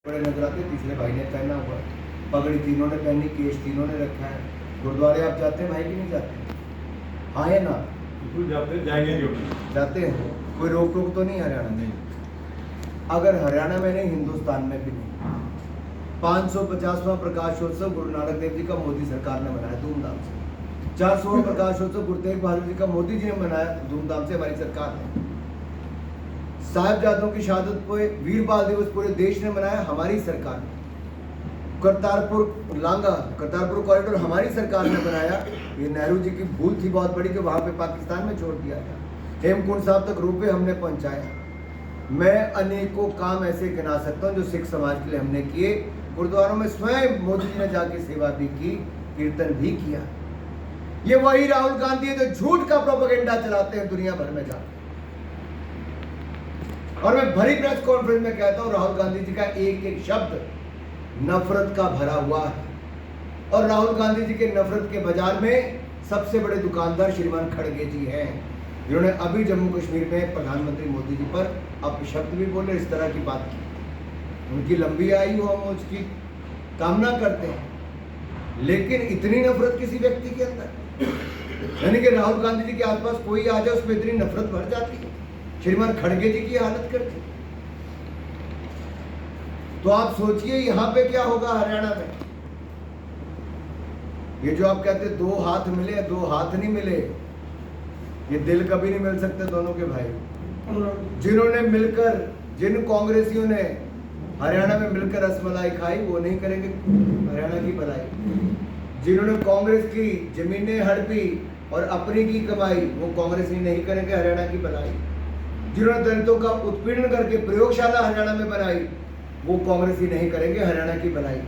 बड़े नजर आते, तीसरे भाई ने पहना हुआ है, पगड़ी तीनों ने पहनी, केश तीनों ने रखा है। गुरुद्वारे आप जाते हैं भाई कि नहीं जाते? हाँ है ना? बिल्कुल जाते हैं, जाएंगे क्यों नहीं? जाते हैं, कोई रोक टोक तो नहीं हरियाणा में? अगर हरियाणा में नहीं, हिंदुस्तान में भी नहीं। 550वां प्रकाशोत्सव गुरु नानक देव जी का मोदी सरकार ने मनाया धूमधाम से। 400वां प्रकाशोत्सव गुरु तेग बहादुर जी का मोदी जी ने मनाया धूमधाम से, हमारी सरकार ने। साहिबजादों की शहादत पे वीर बाल दिवस पूरे देश ने मनाया, हमारी सरकार ने। करतारपुर लांगा, करतारपुर कॉरिडोर हमारी सरकार ने बनाया। ये नेहरू जी की भूल थी बहुत बड़ी कि वहां पे पाकिस्तान में छोड़ दिया था। हेमकुंड साहब तक रोपवे हमने पहुंचाया। मैं अनेकों काम ऐसे गिना सकता हूं जो सिख समाज के लिए हमने किए। गुरुद्वारों में स्वयं मोदी जी ने जाके सेवा भी की, कीर्तन भी किया। ये वही राहुल गांधी है जो झूठ का प्रोपेगेंडा चलाते हैं दुनिया भर में जाकर। और मैं भरी प्रेस कॉन्फ्रेंस में कहता हूं, राहुल गांधी जी का एक एक शब्द नफरत का भरा हुआ है। और राहुल गांधी जी के नफरत के बाजार में सबसे बड़े दुकानदार श्रीमान खड़गे जी हैं, जिन्होंने अभी जम्मू कश्मीर में प्रधानमंत्री मोदी जी पर अपशब्द भी बोले, इस तरह की बात की। उनकी लंबी आयु हम उसकी कामना करते हैं, लेकिन इतनी नफरत किसी व्यक्ति के अंदर, यानी कि राहुल गांधी जी के आसपास कोई आ जाए उसमें इतनी नफरत भर जाती है। श्रीमान खड़गे जी की हालत करती। तो आप सोचिए यहां पे क्या होगा हरियाणा में। ये जो आप कहते दो हाथ मिले, दो हाथ नहीं मिले, ये दिल कभी नहीं मिल सकते दोनों के भाई। जिन्होंने मिलकर, जिन कांग्रेसियों ने हरियाणा में मिलकर रसमलाई खाई, वो नहीं करेंगे हरियाणा की भलाई। जिन्होंने कांग्रेस की जमीनें हड़पी और अपनी की कमाई, वो कांग्रेसी नहीं करेंगे हरियाणा की भलाई। जिन्होंने दलितों का उत्पीड़न करके प्रयोगशाला हरियाणा में बनाई, वो कांग्रेसी नहीं करेंगे हरियाणा की भलाई।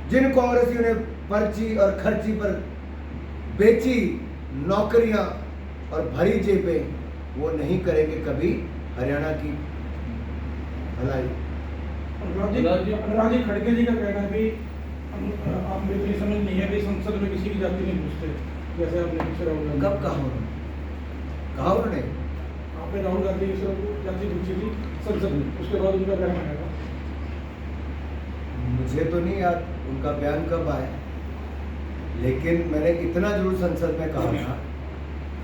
जिन कांग्रेसियों ने पर्ची और खर्ची पर बेची नौकरियां और भरी जेबें, वो नहीं करेंगे कभी हरियाणा की भलाई। अनुराग जी खड़गे जी का कहना है कि आप मेरे लिए समझ नहीं है कि संसद में किसी की जाति नहीं पूछते, जैसे आपने पीछे राहुल गांधी। कब कहा उन्होंने? आपने राहुल गांधी की जाति पूछी थी संसद में, उसके बाद उनका बयान आएगा। मुझे तो नहीं याद उनका बयान कब आया, लेकिन मैंने इतना जरूर संसद में कहा था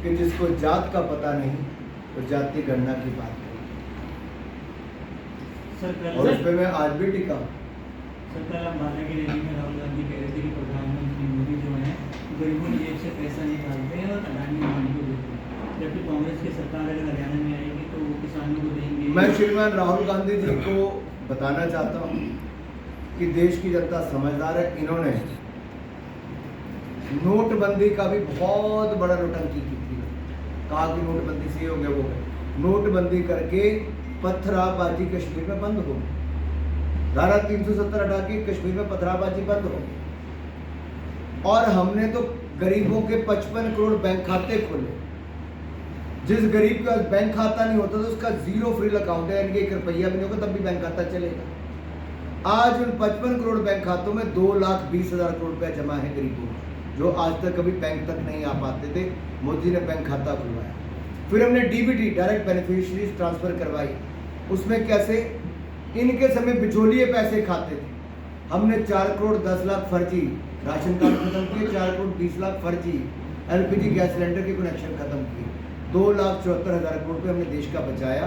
कि जिसको जात का पता नहीं तो जाति गणना की बात करें, और उस पर मैं आज भी टिका हूं। सरकार आप मानने की रैली में राहुल गांधी कह रहे थे कि प्रधानमंत्री मोदी जो है गरीबों की जेब से पैसा निकालते हैं और अडानी अंबानी को देते हैं, जबकि कांग्रेस की सरकार अगर हरियाणा में आएगी तो वो किसानों को देंगे। मैं श्रीमान राहुल गांधी जी को बताना चाहता हूं कि देश की जनता समझदार है। इन्होंने नोटबंदी का भी बहुत बड़ा नोटंकी की थी, कहा कि नोटबंदी से हो गया वो गया। नोटबंदी करके पत्थराबाजी कश्मीर में बंद हो, धारा 370 हटा के कश्मीर में पत्थराबाजी बंद हो। और हमने तो गरीबों के 55 करोड़ बैंक खाते खोले। जिस गरीब के पास बैंक खाता नहीं होता तो उसका जीरो फ्री अकाउंट है, यानी कि 1 रुपया भी नहीं होगा तब भी बैंक खाता चलेगा। आज उन 55 करोड़ बैंक खातों में 2,20,000 करोड़ रुपया जमा है गरीबों का, जो आज तक कभी बैंक तक नहीं आ पाते थे। मोदी ने बैंक खाता खुलवाया। फिर हमने डीबीटी, डायरेक्ट बेनिफिशियरीज ट्रांसफर करवाई। उसमें कैसे? इनके समय बिचौलिए पैसे खाते थे। हमने 4 करोड़ 10 लाख फर्जी राशन कार्ड खत्म किए, 4 करोड़ 20 लाख फर्जी एलपीजी गैस सिलेंडर के कनेक्शन खत्म किए, 2,74,000 करोड़ रुपये हमने देश का बचाया।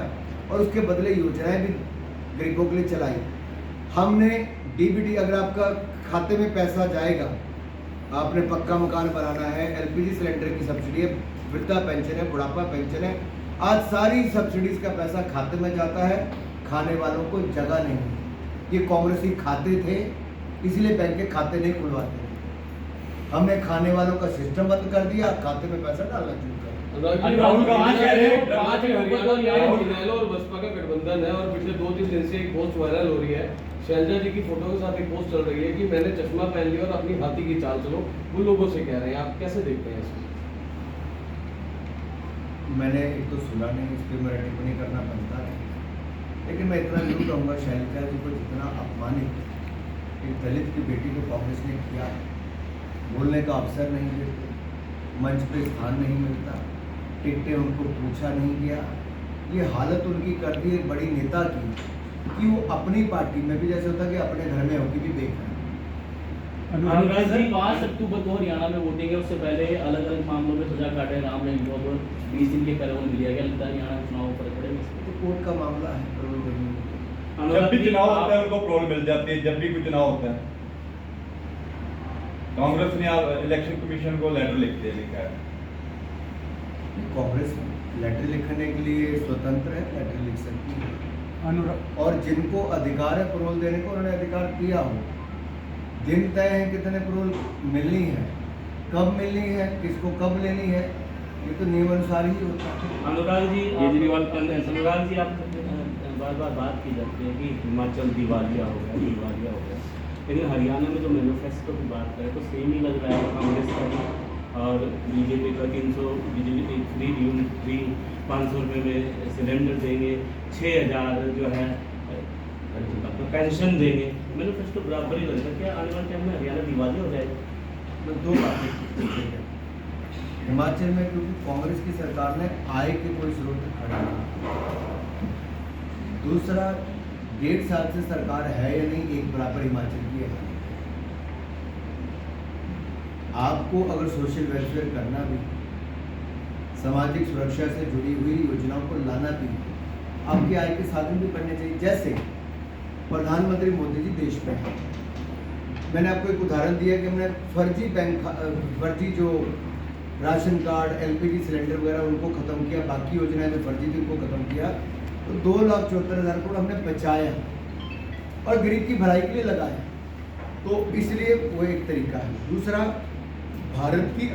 और उसके बदले योजनाएं भी गरीबों के लिए चलाई। हमने डीबीटी, अगर आपका खाते में पैसा जाएगा, आपने पक्का मकान बनाना है, एलपीजी सिलेंडर की सब्सिडी है, वृद्धा पेंशन है, बुढ़ापा पेंशन है, आज सारी सब्सिडीज का पैसा खाते में जाता है, खाने वालों को जगह नहीं है। ये कांग्रेसी खाते थे, इसलिए बैंक के खाते नहीं खुलवाते। हमने खाने वालों का सिस्टम बंद कर दिया, खाते में पैसा डालना शुरू कर दिया। राहुल गांधी कह रहे हैं हरियाणा और बसपा का गठबंधन है, और पिछले 2-3 दिन से एक पोस्ट वायरल हो रही है, शैलजा जी की फोटो के साथ एक पोस्ट चल रही है कि मैंने चश्मा पहन लिया और अपनी हाथी की चाल चलो, वो लोगों से कह रहे हैं। आप कैसे देखते हैं इसको? मैंने एक तो सुना नहीं, इस पर मेरा टिप्पणी करना बनता है, लेकिन मैं इतना जरूर कहूँगा, शैलजा जी को जितना अपमानित एक दलित की बेटी को कांग्रेस ने किया, बोलने का अवसर नहीं देते, मंच पे स्थान नहीं मिलता, टिकटें उनको पूछा नहीं गया, ये हालत उनकी कर दी एक बड़ी नेता की कि वो अपनी पार्टी में भी जैसे होता है कि अपने घर में होकर भी देख रहे हैं। अनुराग जी 5 अक्टूबर को हरियाणा में वोटिंग है, उससे पहले अलग अलग मामलों में सजा काटे राम रहीम को और 20 दिन के पैरोल मिल गया। क्या लगता है हरियाणा चुनाव पर पड़ेगा? तो कोर्ट का मामला है। जब भी चुनाव होता है उनको प्रोल मिल जाती है, जब भी कोई चुनाव होता है। कांग्रेस ने इलेक्शन कमीशन को लेटर लिखा है। कांग्रेस लेटर लिखने के लिए स्वतंत्र है, लेटर लिख सकती है। अनुराग और जिनको अधिकार है पैरोल देने को, उन्होंने अधिकार दिया हो। दिन तय है कितने पैरोल मिलनी है, कब मिलनी है, किसको कब लेनी है, ये तो नियम अनुसार ही होता है। अनुराग जी केजरीवाल अनुराग जी आप बार बार बात की जाती है कि हिमाचल दिवालिया हो गया, लेकिन हरियाणा में जो मैनिफेस्टो की बात करें तो सेम ही लग रहा है कांग्रेस का भी और बीजेपी का। 300 बीजेपी फ्री यूनिट फ्री, 500 रुपये में सिलेंडर देंगे, 6000 जो है पेंशन देंगे। मैनिफेस्टो बराबर ही लग रहा है। क्या आने वाले टाइम में हरियाणा दिवालिया हो जाएगा? तो दो बातें हिमाचल में, क्योंकि कांग्रेस की सरकार ने आय के कोई स्रोत खड़ा नहीं। दूसरा, 1.5 साल से सरकार है या नहीं एक बराबर हिमाचल की है। आपको अगर सोशल वेलफेयर करना भी, सामाजिक सुरक्षा से जुड़ी हुई योजनाओं को लाना भी, आपके आय के साधन भी बनने चाहिए। जैसे प्रधानमंत्री मोदी जी देश में हैं, मैंने आपको एक उदाहरण दिया कि हमने फर्जी जो राशन कार्ड, LPG सिलेंडर वगैरह उनको खत्म किया, बाकी योजनाएं जो फर्जी थी उनको खत्म किया, तो 2,74,000 करोड़ हमने बचाया और गरीब की भलाई के लिए लगाया। तो इसलिए वो एक तरीका है। दूसरा, भारत की